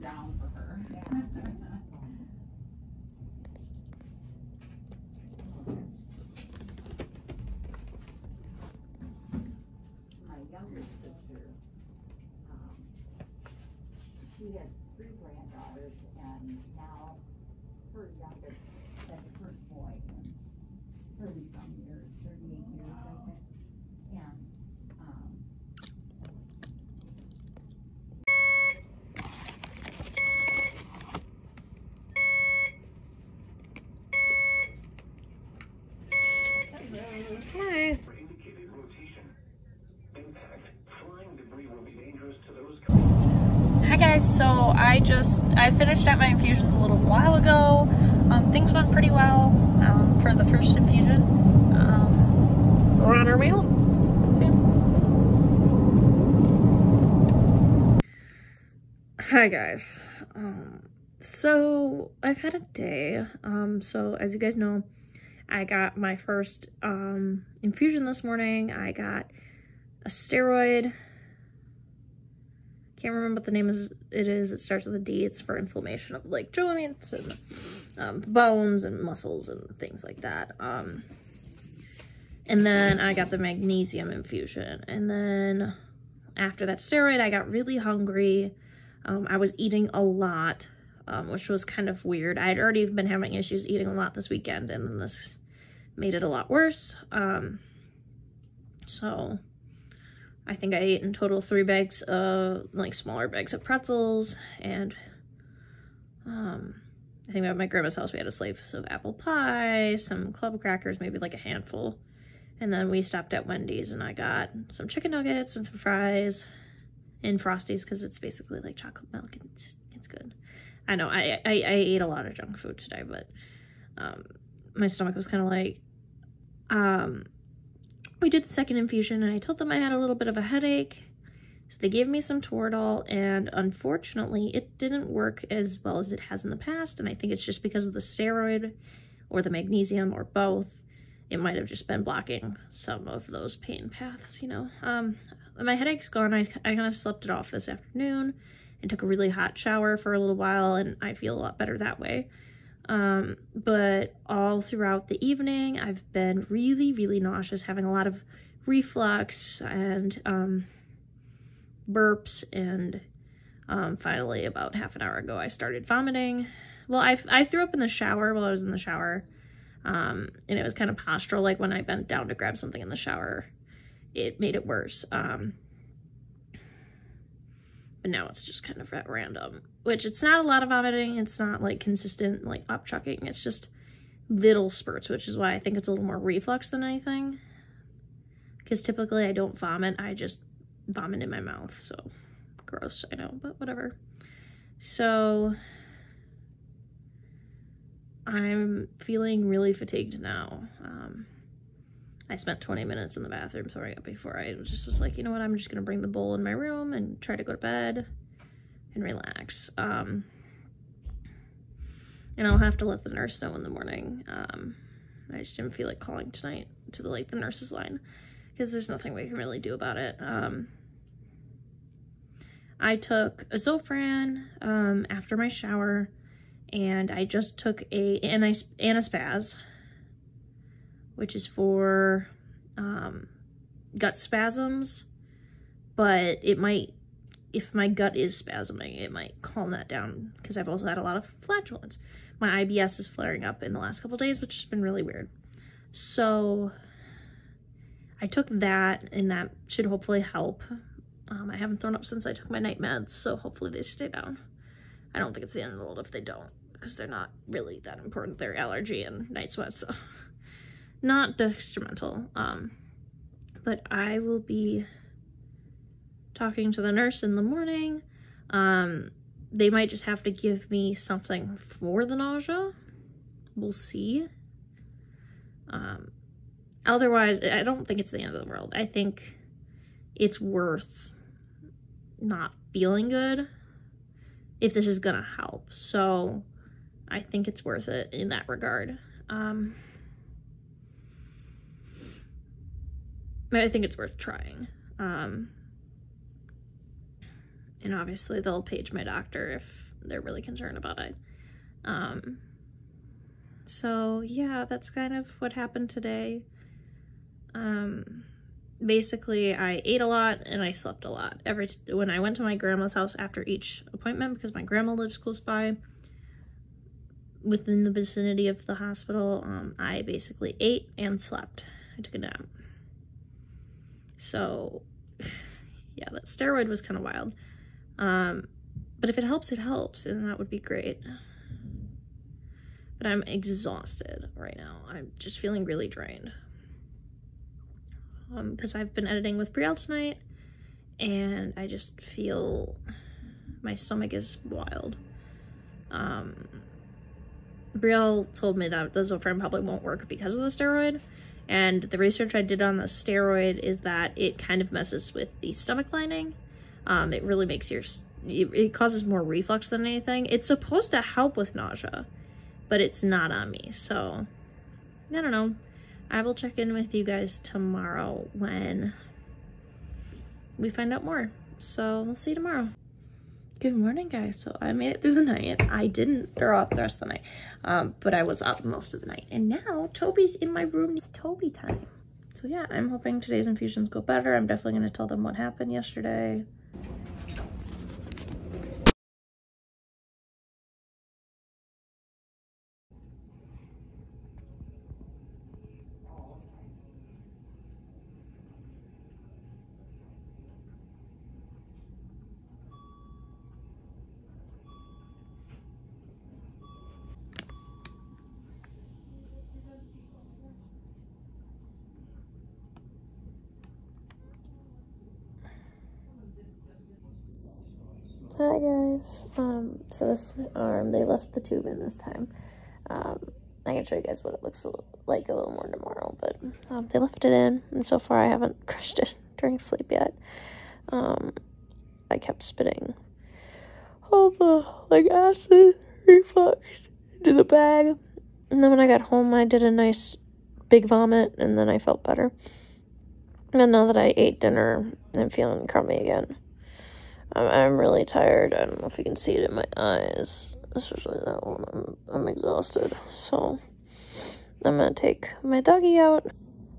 down for her. Yeah. My younger sister, she has 3 granddaughters, and now her youngest had the first boy in 30-some years, 38 years, I think. And Hi. Hi guys, so I finished at my infusions a little while ago. Things went pretty well for the first infusion. We're on our way home. Hi guys. So I've had a day. So as you guys know, I got my first infusion this morning. I got a steroid. Can't remember what the name is. It starts with a D. It's for inflammation of like joints and bones and muscles and things like that. And then I got the magnesium infusion. And then after that steroid, I got really hungry. I was eating a lot, which was kind of weird. I had already been having issues eating a lot this weekend, and then this made it a lot worse. So I think I ate in total 3 bags of, like, smaller bags of pretzels, and I think at my grandma's house we had a slice of apple pie, some club crackers, maybe like a handful, and then we stopped at Wendy's and I got some chicken nuggets and some fries and Frosties, because it's basically like chocolate milk and it's good. I know I ate a lot of junk food today, but my stomach was kind of like, we did the second infusion and I told them I had a little bit of a headache. So they gave me some Toradol, and unfortunately it didn't work as well as it has in the past. And I think it's just because of the steroid or the magnesium or both. It might have just been blocking some of those pain paths, you know. My headache's gone. I kind of slept it off this afternoon and took a really hot shower for a little while, and I feel a lot better that way. But all throughout the evening, I've been really, really nauseous, having a lot of reflux and burps, and finally about half an hour ago I started vomiting. Well, I threw up in the shower while I was in the shower, and it was kind of postural, like when I bent down to grab something in the shower, it made it worse. But now it's just kind of at random, which it's not a lot of vomiting, it's not like consistent like upchucking, it's just little spurts, which is why I think it's a little more reflux than anything, because typically I don't vomit, I just vomit in my mouth. So gross, I know, but whatever. So I'm feeling really fatigued now. I spent 20 minutes in the bathroom throwing up before I just was like, you know what, I'm just gonna bring the bowl in my room and try to go to bed and relax. And I'll have to let the nurse know in the morning. I just didn't feel like calling tonight to the nurse's line, because there's nothing we can really do about it. I took a Zofran after my shower, and I just took a Anaspaz, which is for gut spasms, but it might, if my gut is spasming, it might calm that down, because I've also had a lot of flatulence. My IBS is flaring up in the last couple days, which has been really weird. So I took that, and that should hopefully help. I haven't thrown up since I took my night meds, so hopefully they stay down. I don't think it's the end of the world if they don't, because they're not really that important. They're allergy and night sweats, so not detrimental. But I will be talking to the nurse in the morning. They might just have to give me something for the nausea. We'll see. Otherwise, I don't think it's the end of the world. I think it's worth not feeling good if this is gonna help. So I think it's worth it in that regard. I think it's worth trying. And obviously they'll page my doctor if they're really concerned about it. So yeah, that's kind of what happened today. Basically I ate a lot and I slept a lot. When I went to my grandma's house after each appointment, because my grandma lives close by, within the vicinity of the hospital, I basically ate and slept. I took a nap. So yeah, that steroid was kind of wild. But if it helps, it helps, and that would be great. But I'm exhausted right now. I'm just feeling really drained. Because I've been editing with Brielle tonight, and I just feel my stomach is wild. Brielle told me that the Zofran probably won't work because of the steroid, and the research I did on the steroid is that it kind of messes with the stomach lining. It really makes it causes more reflux than anything. It's supposed to help with nausea, but it's not on me, so I don't know. I will check in with you guys tomorrow when we find out more. So we'll see you tomorrow. Good morning, guys. So I made it through the night. I didn't throw up the rest of the night, but I was up most of the night. And now Toby's in my room. It's Toby time. So yeah, I'm hoping today's infusions go better. I'm definitely going to tell them what happened yesterday. Hi guys, so this is my arm. They left the tube in this time. I can show you guys what it looks like a little more tomorrow, but they left it in, and so far I haven't crushed it during sleep yet. I kept spitting all the acid reflux into the bag, and then when I got home I did a nice big vomit, and then I felt better. And now that I ate dinner, I'm feeling crummy again. I'm really tired. I don't know if you can see it in my eyes, especially that one. I'm exhausted, so I'm gonna take my doggy out.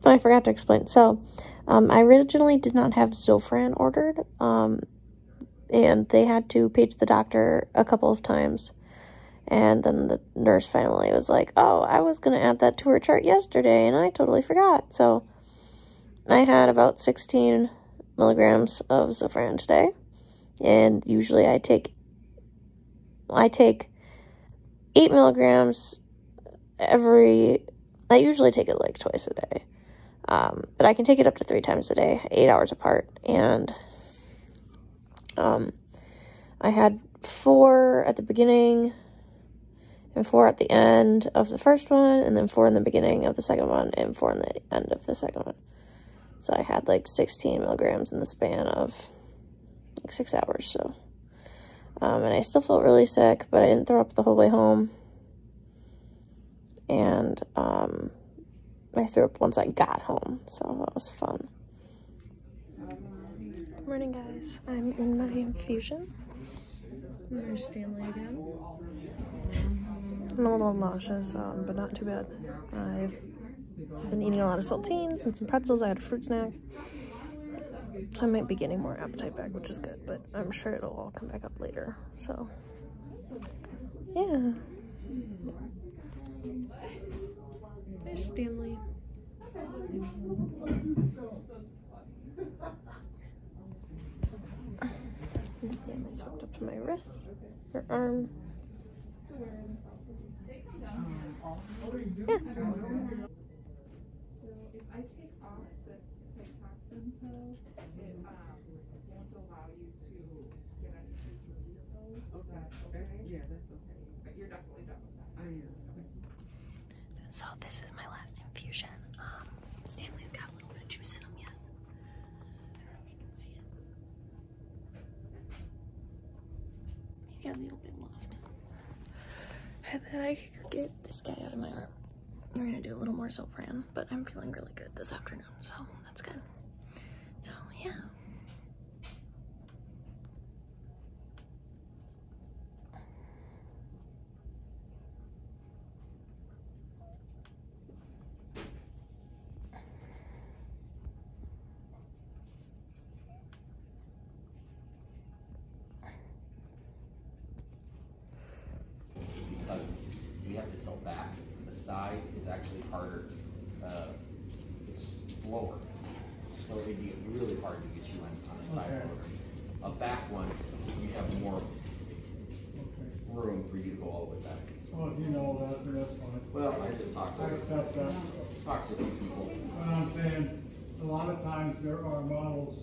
Oh, I forgot to explain. So, I originally did not have Zofran ordered, and they had to page the doctor a couple of times, and then the nurse finally was like, "Oh, I was gonna add that to her chart yesterday, and I totally forgot." So, I had about 16 milligrams of Zofran today. And usually I take 8 milligrams I usually take it like twice a day. But I can take it up to 3 times a day, 8 hours apart. And I had 4 at the beginning and 4 at the end of the first one, and then 4 in the beginning of the second one, and 4 in the end of the second one. So I had like 16 milligrams in the span of like 6 hours, so. And I still felt really sick, but I didn't throw up the whole way home. And I threw up once I got home, so that was fun. Good morning, guys. I'm in my infusion. There's Stanley again. I'm a little nauseous, but not too bad. I've been eating a lot of saltines and some pretzels. I had a fruit snack. So I might be getting more appetite back, which is good, but I'm sure it'll all come back up later. So, yeah. There's Stanley. And Stanley's hooked up to my wrist, or arm. Yeah. I take off this cytoxin pill, it won't allow you to get any future refills. Is that okay? Yeah, that's okay. But you're definitely done with that. I am. So this is my last infusion. Stanley's got a little bit of juice in him yet. I don't know if you can see it. He's got a little bit left. And then I can get this guy out of my arm. We're gonna do a little more Zofran, but I'm feeling really good this afternoon, so that's good. So yeah. so it'd be really hard to get you on a side loader. A back one, you have more room for you to go all the way back. Well, if you know that, then that's fine. Well, I just talked to I accept that. talked to a few people. But I'm saying, a lot of times there are models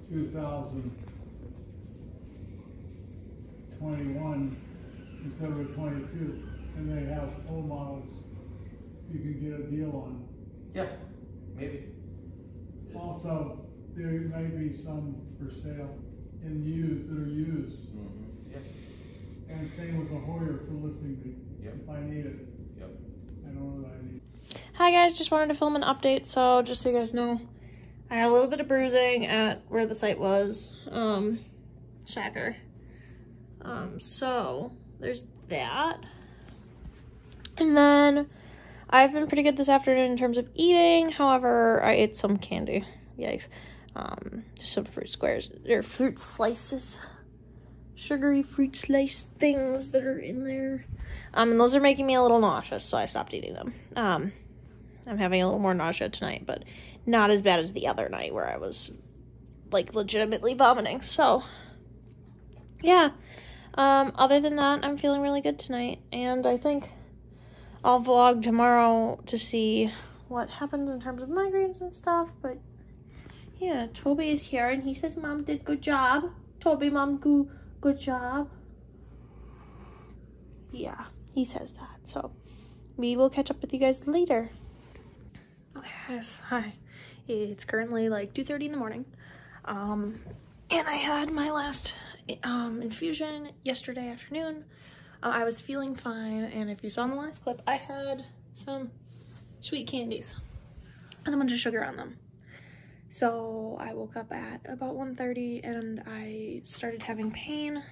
2021 instead of a 22, and they have full models you can get a deal on. Yeah, maybe. Also, there may be some for sale in used that are used. Mm-hmm. Yep. And same with the Hoyer for lifting me. Yep. If I need it. Yep. I know that I need it. Hi guys, just wanted to film an update, so just so you guys know, I had a little bit of bruising at where the site was, shocker. So there's that. And then I've been pretty good this afternoon in terms of eating. However, I ate some candy. Yikes. Just some fruit squares, or fruit slices. Sugary fruit slice things that are in there. And those are making me a little nauseous, so I stopped eating them. I'm having a little more nausea tonight, but not as bad as the other night where I was, like, legitimately vomiting. So, yeah. Other than that, I'm feeling really good tonight. And I think I'll vlog tomorrow to see what happens in terms of migraines and stuff. But, yeah, Toby is here, and he says Mom did good job. Toby, Mom, good job. Yeah, he says that. So, we will catch up with you guys later. Okay, guys, hi. It's currently like 2:30 in the morning. And I had my last infusion yesterday afternoon. I was feeling fine, and if you saw in the last clip, I had some sweet candies with a bunch of sugar on them. So I woke up at about 1:30 and I started having pain.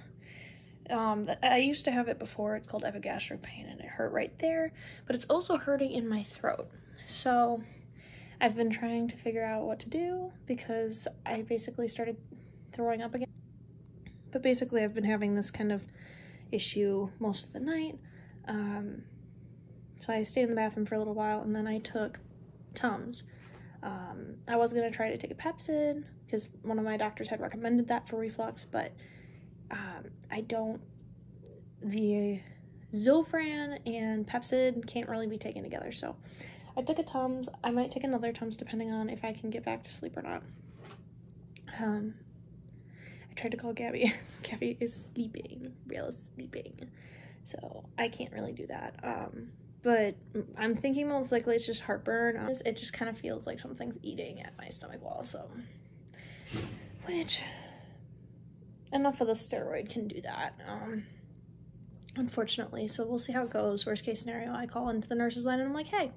I used to have it before. It's called epigastric pain, and it hurt right there, but it's also hurting in my throat. So I've been trying to figure out what to do because I basically started throwing up again. But basically I've been having this kind of issue most of the night. So I stayed in the bathroom for a little while, and then I took Tums. I was going to try to take a Pepsid because one of my doctors had recommended that for reflux, but the Zofran and Pepsid can't really be taken together. So I took a Tums. I might take another Tums depending on if I can get back to sleep or not. I tried to call Gabby. Gabby is sleeping, so I can't really do that. But I'm thinking most likely it's just heartburn. It just kind of feels like something's eating at my stomach wall, so, which, enough of the steroid can do that, unfortunately. So we'll see how it goes. Worst case scenario, I call into the nurse's line and I'm like, hey,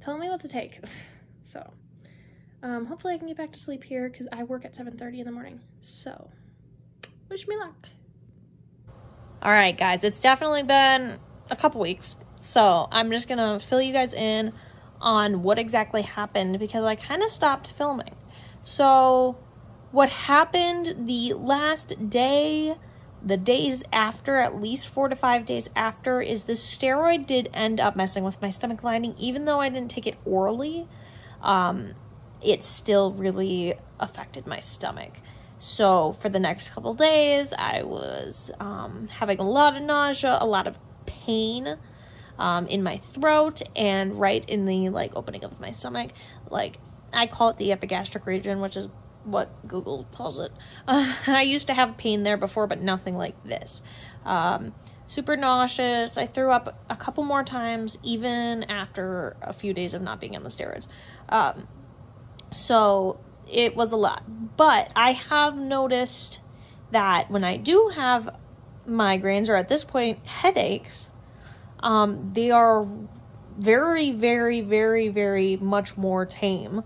tell me what to take. So, hopefully I can get back to sleep here because I work at 7:30 in the morning. So, wish me luck. All right, guys, it's definitely been a couple weeks. So I'm just gonna fill you guys in on what exactly happened because I kind of stopped filming. So what happened the last day, the days after, at least 4 to 5 days after, is the steroid did end up messing with my stomach lining. Even though I didn't take it orally, it still really affected my stomach. So for the next couple days, I was having a lot of nausea, a lot of pain in my throat and right in the opening of my stomach. I call it the epigastric region, which is what Google calls it. I used to have pain there before, but nothing like this. Super nauseous. I threw up a couple more times even after a few days of not being on the steroids. So it was a lot, but I have noticed that when I do have migraines, or at this point headaches, they are very, very, very, very much more tame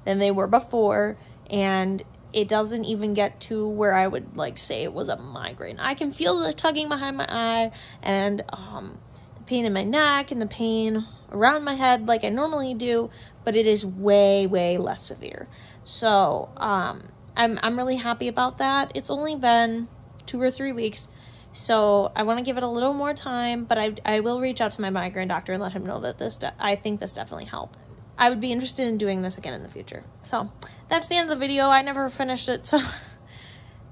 than they were before, and it doesn't even get to where I would say it was a migraine. I can feel the tugging behind my eye and the pain in my neck and the pain around my head like I normally do, but it is way, way less severe. So I'm really happy about that. It's only been 2 or 3 weeks, so I want to give it a little more time, but I will reach out to my migraine doctor and let him know that I think this definitely I would be interested in doing this again in the future. So that's the end of the video. I never finished it, so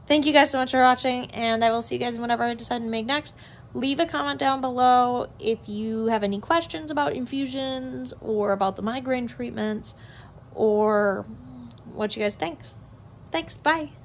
thank you guys so much for watching, and I will see you guys whenever I decide to make next. Leave a comment down below if you have any questions about infusions or about the migraine treatments or what you guys think. Thanks, bye.